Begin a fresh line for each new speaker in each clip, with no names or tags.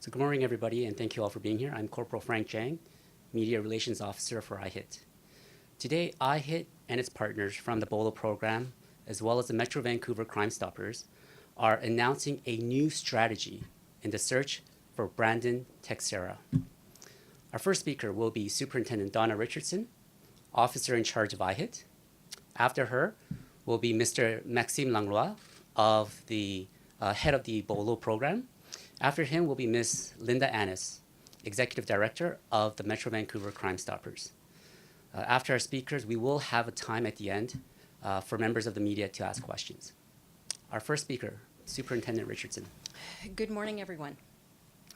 So good morning, everybody, and thank you all for being here. I'm Corporal Frank Jang, Media Relations Officer for IHIT. Today, IHIT and its partners from the Bolo program, as well as the Metro Vancouver Crime Stoppers, are announcing a new strategy in the search for Brandon Teixeira. Our first speaker will be Superintendent Donna Richardson, Officer in charge of IHIT. After her will be Mr. Maxime Langlois, of the head of the Bolo program. After him will be Ms. Linda Annis, Executive Director of the Metro Vancouver Crime Stoppers. After our speakers, we will have a time at the end for members of the media to ask questions. Our first speaker, Superintendent Richardson.
Good morning, everyone.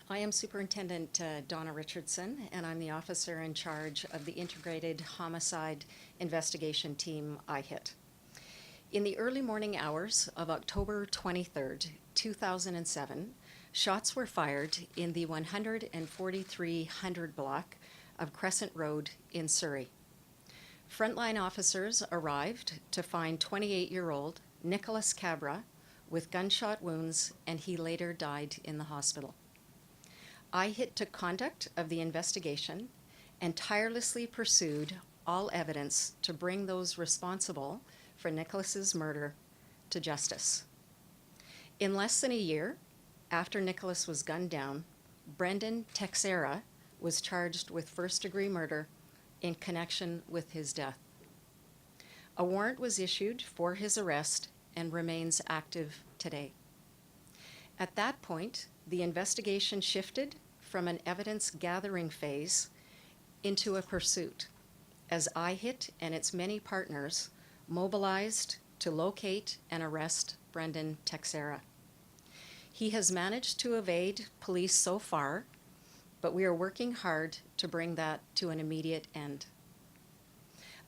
I am Superintendent Donna Richardson, and I'm the officer in charge of the Integrated Homicide Investigation Team, IHIT. In the early morning hours of October 23rd, 2007, shots were fired in the 14300 block of Crescent Road in Surrey. Frontline officers arrived to find 28-year-old Nicholas Cabra with gunshot wounds, and he later died in the hospital. IHIT took conduct of the investigation and tirelessly pursued all evidence to bring those responsible for Nicholas's murder to justice. In less than a year after Nicholas was gunned down, Brandon Teixeira was charged with first-degree murder in connection with his death. A warrant was issued for his arrest and remains active today. At that point, the investigation shifted from an evidence-gathering phase into a pursuit, as IHIT and its many partners mobilized to locate and arrest Brandon Teixeira. He has managed to evade police so far, but we are working hard to bring that to an immediate end.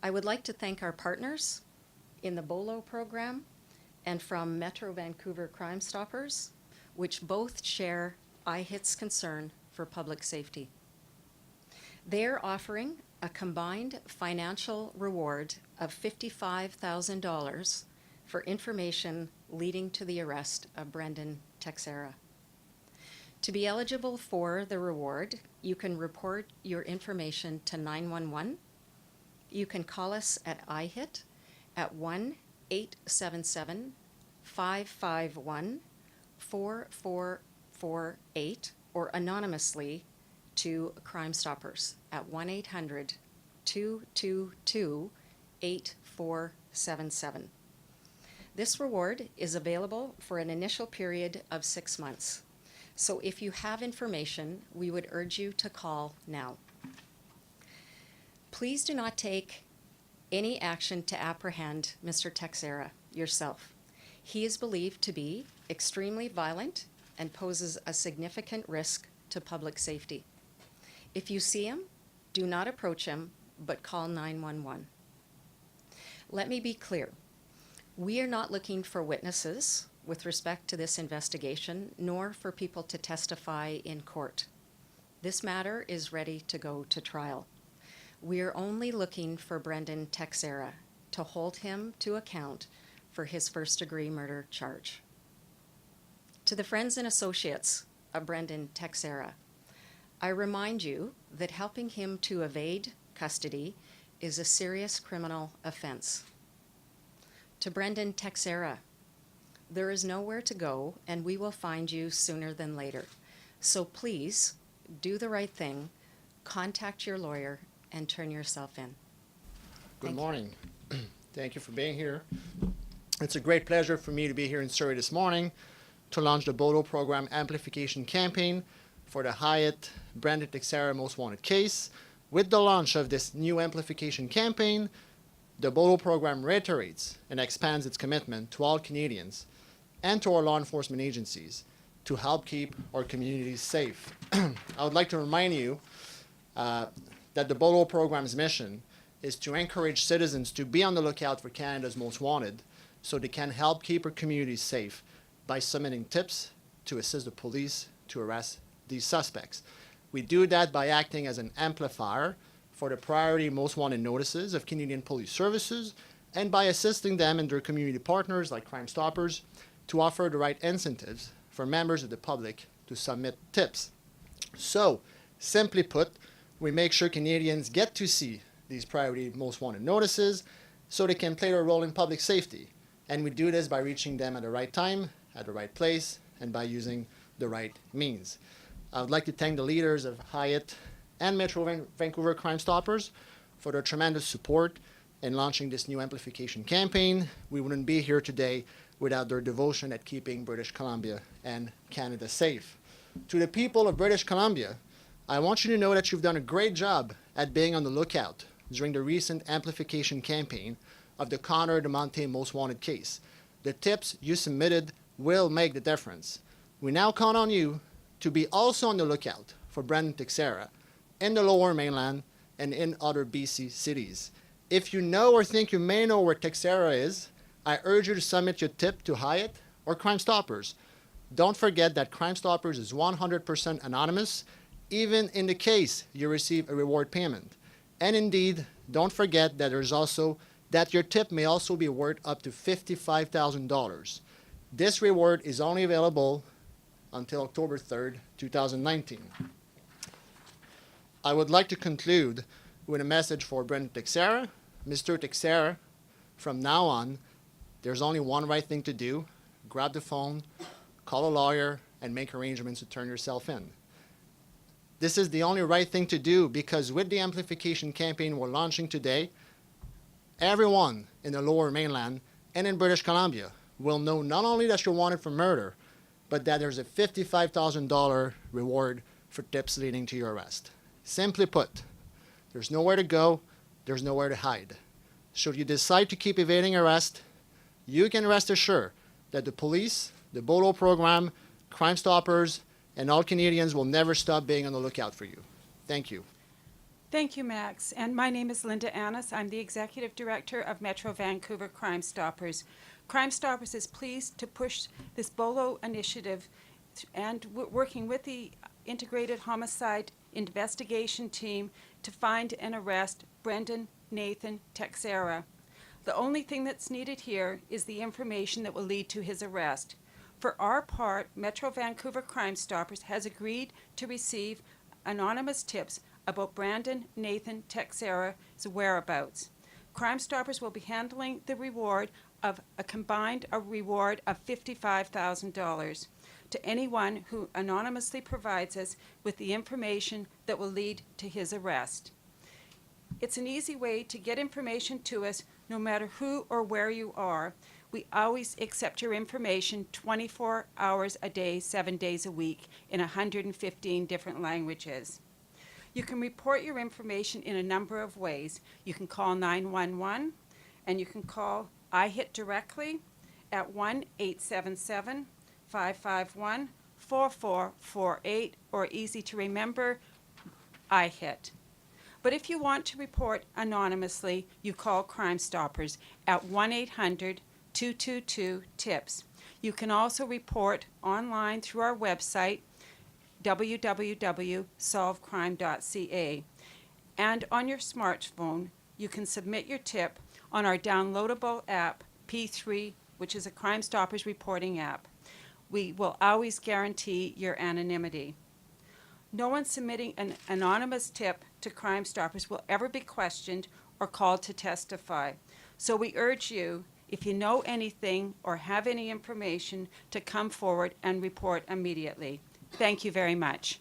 I would like to thank our partners in the Bolo program and from Metro Vancouver Crime Stoppers, which both share IHIT's concern for public safety. They are offering a combined financial reward of $55,000 for information leading to the arrest of Brandon Teixeira. To be eligible for the reward, you can report your information to 911. You can call us at IHIT at 1-877-551-4448 or anonymously to Crime Stoppers at 1-800-222-8477. This reward is available for an initial period of 6 months. So if you have information, we would urge you to call now. Please do not take any action to apprehend Mr. Teixeira yourself. He is believed to be extremely violent and poses a significant risk to public safety. If you see him, do not approach him, but call 911. Let me be clear. We are not looking for witnesses with respect to this investigation, nor for people to testify in court. This matter is ready to go to trial. We are only looking for Brandon Teixeira to hold him to account for his first-degree murder charge. To the friends and associates of Brandon Teixeira, I remind you that helping him to evade custody is a serious criminal offense. To Brandon Teixeira, there is nowhere to go, and we will find you sooner than later. So please, do the right thing, contact your lawyer, and turn yourself in.
Good morning. Thank you for being here. It's a great pleasure for me to be here in Surrey this morning to launch the Bolo program amplification campaign for the IHIT Brandon Teixeira Most Wanted case. With the launch of this new amplification campaign, the Bolo program reiterates and expands its commitment to all Canadians and to our law enforcement agencies to help keep our communities safe. I would like to remind you that the Bolo program's mission is to encourage citizens to be on the lookout for Canada's most wanted so they can help keep our communities safe by submitting tips to assist the police to arrest these suspects. We do that by acting as an amplifier for the priority most wanted notices of Canadian Police Services and by assisting them and their community partners like Crime Stoppers to offer the right incentives for members of the public to submit tips. So, simply put, we make sure Canadians get to see these priority most wanted notices so they can play their role in public safety. And we do this by reaching them at the right time, at the right place, and by using the right means. I would like to thank the leaders of Hyatt and Metro Vancouver Crime Stoppers for their tremendous support in launching this new amplification campaign. We wouldn't be here today without their devotion at keeping British Columbia and Canada safe. To the people of British Columbia, I want you to know that you've done a great job at being on the lookout during the recent amplification campaign of the Connor de Monte Most Wanted case. The tips you submitted will make the difference. We now count on you to be also on the lookout for Brandon Teixeira in the Lower Mainland and in other BC cities. If you know or think you may know where Teixeira is, I urge you to submit your tip to Hyatt or Crime Stoppers. Don't forget that Crime Stoppers is 100% anonymous, even in the case you receive a reward payment. And indeed, don't forget that your tip may also be worth up to $55,000. This reward is only available until October 3rd, 2019. I would like to conclude with a message for Brendan Teixeira. Mr. Teixeira, from now on, there's only one right thing to do. Grab the phone, call a lawyer, and make arrangements to turn yourself in. This is the only right thing to do because with the amplification campaign we're launching today, everyone in the Lower Mainland and in British Columbia will know not only that you're wanted for murder, but that there's a $55,000 reward for tips leading to your arrest. Simply put, there's nowhere to go, there's nowhere to hide. Should you decide to keep evading arrest, you can rest assured that the police, the Bolo program, Crime Stoppers, and all Canadians will never stop being on the lookout for you. Thank you.
Thank you, Max. And my name is Linda Annis. I'm the Executive Director of Metro Vancouver Crime Stoppers. Crime Stoppers is pleased to push this Bolo initiative and working with the Integrated Homicide Investigation Team to find and arrest Brendan Nathan Teixeira. The only thing that's needed here is the information that will lead to his arrest. For our part, Metro Vancouver Crime Stoppers has agreed to receive anonymous tips about Brandon Nathan Teixeira's whereabouts. Crime Stoppers will be handling the reward of a reward of $55,000 to anyone who anonymously provides us with the information that will lead to his arrest. It's an easy way to get information to us no matter who or where you are. We always accept your information 24 hours a day, 7 days a week in 115 different languages. You can report your information in a number of ways. You can call 911 and you can call IHIT directly at 1-877-551-4448 or easy to remember, IHIT. But if you want to report anonymously, you call Crime Stoppers at 1-800-222-TIPS. You can also report online through our website, www.solvecrime.ca. And on your smartphone, you can submit your tip on our downloadable app, P3, which is a Crime Stoppers reporting app. We will always guarantee your anonymity. No one submitting an anonymous tip to Crime Stoppers will ever be questioned or called to testify. So we urge you, if you know anything or have any information, to come forward and report immediately. Thank you very much.